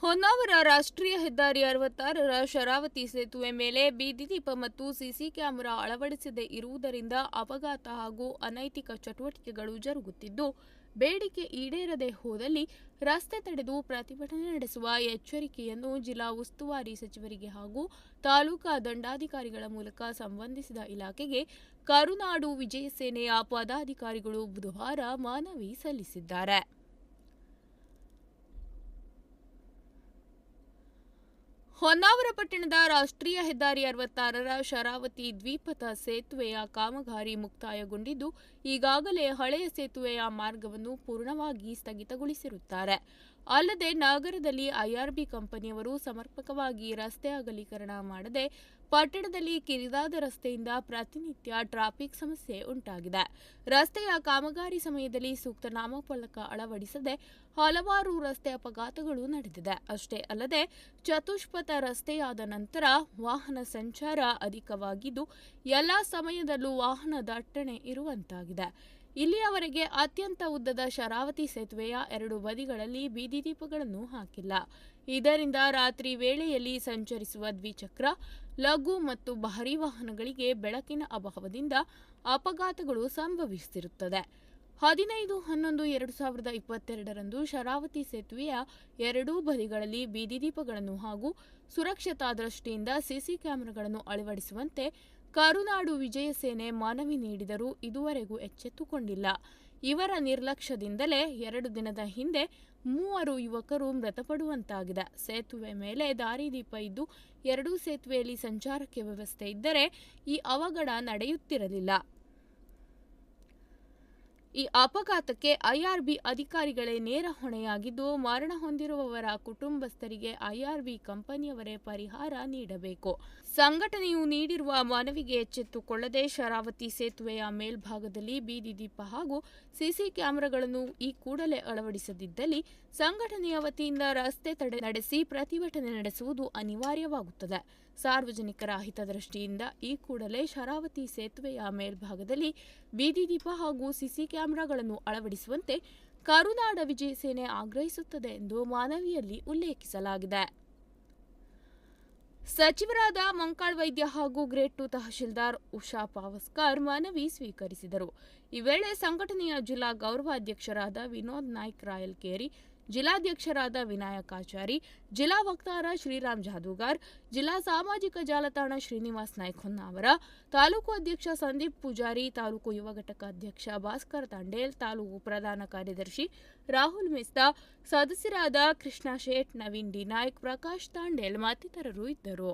ಹೊನ್ನಾವರ ರಾಷ್ಟ್ರೀಯ ಹೆದ್ದಾರಿ 66ರ ಶರಾವತಿ ಸೇತುವೆ ಮೇಲೆ ಬೀದಿ ದೀಪ ಮತ್ತು ಸಿಸಿ ಕ್ಯಾಮೆರಾ ಅಳವಡಿಸದೇ ಇರುವುದರಿಂದ ಅಪಘಾತ ಹಾಗೂ ಅನೈತಿಕ ಚಟುವಟಿಕೆಗಳು ಜರುಗುತ್ತಿದ್ದು, ಬೇಡಿಕೆ ಈಡೇರದೆ ಹೋದಲ್ಲಿ ರಸ್ತೆ ತಡೆದು ಪ್ರತಿಭಟನೆ ನಡೆಸುವ ಎಚ್ಚರಿಕೆಯನ್ನು ಜಿಲ್ಲಾ ಉಸ್ತುವಾರಿ ಸಚಿವರಿಗೆ ಹಾಗೂ ತಾಲೂಕಾ ದಂಡಾಧಿಕಾರಿಗಳ ಮೂಲಕ ಸಂಬಂಧಿಸಿದ ಇಲಾಖೆಗೆ ಕರುನಾಡು ವಿಜಯ ಸೇನೆಯ ಪದಾಧಿಕಾರಿಗಳು ಬುಧವಾರ ಮನವಿ ಸಲ್ಲಿಸಿದ್ದಾರೆ. ಹೊನ್ನಾವರ ಪಟ್ಟಣದ ರಾಷ್ಟ್ರೀಯ ಹೆದ್ದಾರಿ 66ರ ಶರಾವತಿ ದ್ವಿಪಥ ಸೇತುವೆಯ ಕಾಮಗಾರಿ ಮುಕ್ತಾಯಗೊಂಡಿದ್ದು, ಈಗಾಗಲೇ ಹಳೆಯ ಸೇತುವೆಯ ಮಾರ್ಗವನ್ನು ಪೂರ್ಣವಾಗಿ ಸ್ಥಗಿತಗೊಳಿಸಿರುತ್ತಾರೆ. ಅಲ್ಲದೆ ನಗರದಲ್ಲಿ ಐಆರ್ಬಿ ಕಂಪನಿಯವರು ಸಮರ್ಪಕವಾಗಿ ರಸ್ತೆ ಅಗಲೀಕರಣ ಮಾಡದೆ ಪಟ್ಟಣದಲ್ಲಿ ಕಿರಿದಾದ ರಸ್ತೆಯಿಂದ ಪ್ರತಿನಿತ್ಯ ಟ್ರಾಫಿಕ್ ಸಮಸ್ಯೆ ಉಂಟಾಗಿದೆ. ರಸ್ತೆಯ ಕಾಮಗಾರಿ ಸಮಯದಲ್ಲಿ ಸೂಕ್ತ ನಾಮಫಲಕ ಅಳವಡಿಸದೆ ಹಲವಾರು ರಸ್ತೆ ಅಪಘಾತಗಳು ನಡೆದಿದೆ. ಅಷ್ಟೇ ಅಲ್ಲದೆ ಚತುಷ್ಪಥ ರಸ್ತೆಯಾದ ನಂತರ ವಾಹನ ಸಂಚಾರ ಅಧಿಕವಾಗಿದ್ದು, ಎಲ್ಲಾ ಸಮಯದಲ್ಲೂ ವಾಹನ ದಟ್ಟಣೆ ಇರುವಂತಾಗಿದೆ. ಇಲ್ಲಿಯವರೆಗೆ ಅತ್ಯಂತ ಉದ್ದದ ಶರಾವತಿ ಸೇತುವೆಯ ಎರಡು ಬದಿಗಳಲ್ಲಿ ಬೀದಿ ದೀಪಗಳನ್ನು ಹಾಕಿಲ್ಲ. ಇದರಿಂದ ರಾತ್ರಿ ವೇಳೆಯಲ್ಲಿ ಸಂಚರಿಸುವ ದ್ವಿಚಕ್ರ, ಲಘು ಮತ್ತು ಭಾರೀ ವಾಹನಗಳಿಗೆ ಬೆಳಕಿನ ಅಭಾವದಿಂದ ಅಪಘಾತಗಳು ಸಂಭವಿಸುತ್ತಿರುತ್ತದೆ. 15/11/2022ರಂದು ಶರಾವತಿ ಸೇತುವೆಯ ಎರಡೂ ಬದಿಗಳಲ್ಲಿ ಬೀದಿ ದೀಪಗಳನ್ನು ಹಾಗೂ ಸುರಕ್ಷತಾ ದೃಷ್ಟಿಯಿಂದ ಸಿಸಿ ಕ್ಯಾಮೆರಾಗಳನ್ನು ಅಳವಡಿಸುವಂತೆ ಕರುನಾಡು ವಿಜಯ ಸೇನೆ ಮನವಿ ನೀಡಿದರೂ ಇದುವರೆಗೂ ಎಚ್ಚೆತ್ತುಕೊಂಡಿಲ್ಲ. ಇವರ ನಿರ್ಲಕ್ಷ್ಯದಿಂದಲೇ 2 ದಿನದ ಹಿಂದೆ 3 ಯುವಕರು ಮೃತಪಡುವಂತಾಗಿದೆ. ಸೇತುವೆ ಮೇಲೆ ದಾರಿದೀಪ ಇದ್ದು ಎರಡೂ ಸೇತುವೆಯಲ್ಲಿ ಸಂಚಾರಕ್ಕೆ ವ್ಯವಸ್ಥೆ ಇದ್ದರೆ ಈ ಅವಘಡ ನಡೆಯುತ್ತಿರಲಿಲ್ಲ. ಈ ಅಪಘಾತಕ್ಕೆ ಐಆರ್ಬಿ ಅಧಿಕಾರಿಗಳೇ ನೇರ ಹೊಣೆಯಾಗಿದ್ದು, ಮರಣ ಹೊಂದಿರುವವರ ಕುಟುಂಬಸ್ಥರಿಗೆ ಐಆರ್ಬಿ ಕಂಪನಿಯವರೇ ಪರಿಹಾರ ನೀಡಬೇಕು. ಸಂಘಟನೆಯು ನೀಡಿರುವ ಮನವಿಗೆ ಎಚ್ಚೆತ್ತುಕೊಳ್ಳದೆ ಶರಾವತಿ ಸೇತುವೆಯ ಮೇಲ್ಭಾಗದಲ್ಲಿ ಬೀದಿ ದೀಪ ಹಾಗೂ ಸಿಸಿ ಕ್ಯಾಮೆರಾಗಳನ್ನು ಈ ಕೂಡಲೇ ಅಳವಡಿಸದಿದ್ದಲ್ಲಿ ಸಂಘಟನೆಯ ವತಿಯಿಂದ ರಸ್ತೆ ತಡೆ ನಡೆಸಿ ಪ್ರತಿಭಟನೆ ನಡೆಸುವುದು ಅನಿವಾರ್ಯವಾಗುತ್ತದೆ. ಸಾರ್ವಜನಿಕರ ಹಿತದೃಷ್ಟಿಯಿಂದ ಈ ಕೂಡಲೇ ಶರಾವತಿ ಸೇತುವೆಯ ಮೇಲ್ಭಾಗದಲ್ಲಿ ಬೀದಿ ದೀಪ ಹಾಗೂ ಸಿಸಿ ಕ್ಯಾಮೆರಾಗಳನ್ನು ಅಳವಡಿಸುವಂತೆ ಕರುನಾಡ ವಿಜಯ ಸೇನೆ ಆಗ್ರಹಿಸುತ್ತದೆ ಎಂದು ಮನವಿಯಲ್ಲಿ ಉಲ್ಲೇಖಿಸಲಾಗಿದೆ. ಸಚಿವರಾದ ಮಂಕಾಳ್ ವೈದ್ಯ ಹಾಗೂ ಗ್ರೇಡ್ 2 ತಹಶೀಲ್ದಾರ್ ಉಷಾ ಪಾವಸ್ಕರ್ ಮನವಿ ಸ್ವೀಕರಿಸಿದರು. ಈ ವೇಳೆ ಸಂಘಟನೆಯ ಜಿಲ್ಲಾ ಗೌರವಾಧ್ಯಕ್ಷರಾದ ವಿನೋದ್ ನಾಯ್ಕ್ ರಾಯಲ್ಕೇರಿ, ಜಿಲ್ಲಾಧ್ಯಕ್ಷರಾದ ವಿನಾಯಕಾಚಾರಿ, ಜಿಲ್ಲಾ ವಕ್ತಾರ ಶ್ರೀರಾಮ್ ಜಾದೂಗಾರ್, ಜಿಲ್ಲಾ ಸಾಮಾಜಿಕ ಜಾಲತಾಣ ಶ್ರೀನಿವಾಸ್ ನಾಯ್ಕ್ ಹೊನ್ನಾವರ, ತಾಲೂಕು ಅಧ್ಯಕ್ಷ ಸಂದೀಪ್ ಪೂಜಾರಿ, ತಾಲೂಕು ಯುವ ಘಟಕ ಅಧ್ಯಕ್ಷ ಭಾಸ್ಕರ್ ತಾಂಡೇಲ್, ತಾಲೂಕು ಪ್ರಧಾನ ಕಾರ್ಯದರ್ಶಿ ರಾಹುಲ್ ಮಿಸ್ತಾ, ಸದಸ್ಯರಾದ ಕೃಷ್ಣ ಶೇಟ್, ನವೀನ್ ಡಿ ನಾಯ್ಕ್, ಪ್ರಕಾಶ್ ತಾಂಡೇಲ್ ಮತ್ತಿತರರು ಇದ್ದರು.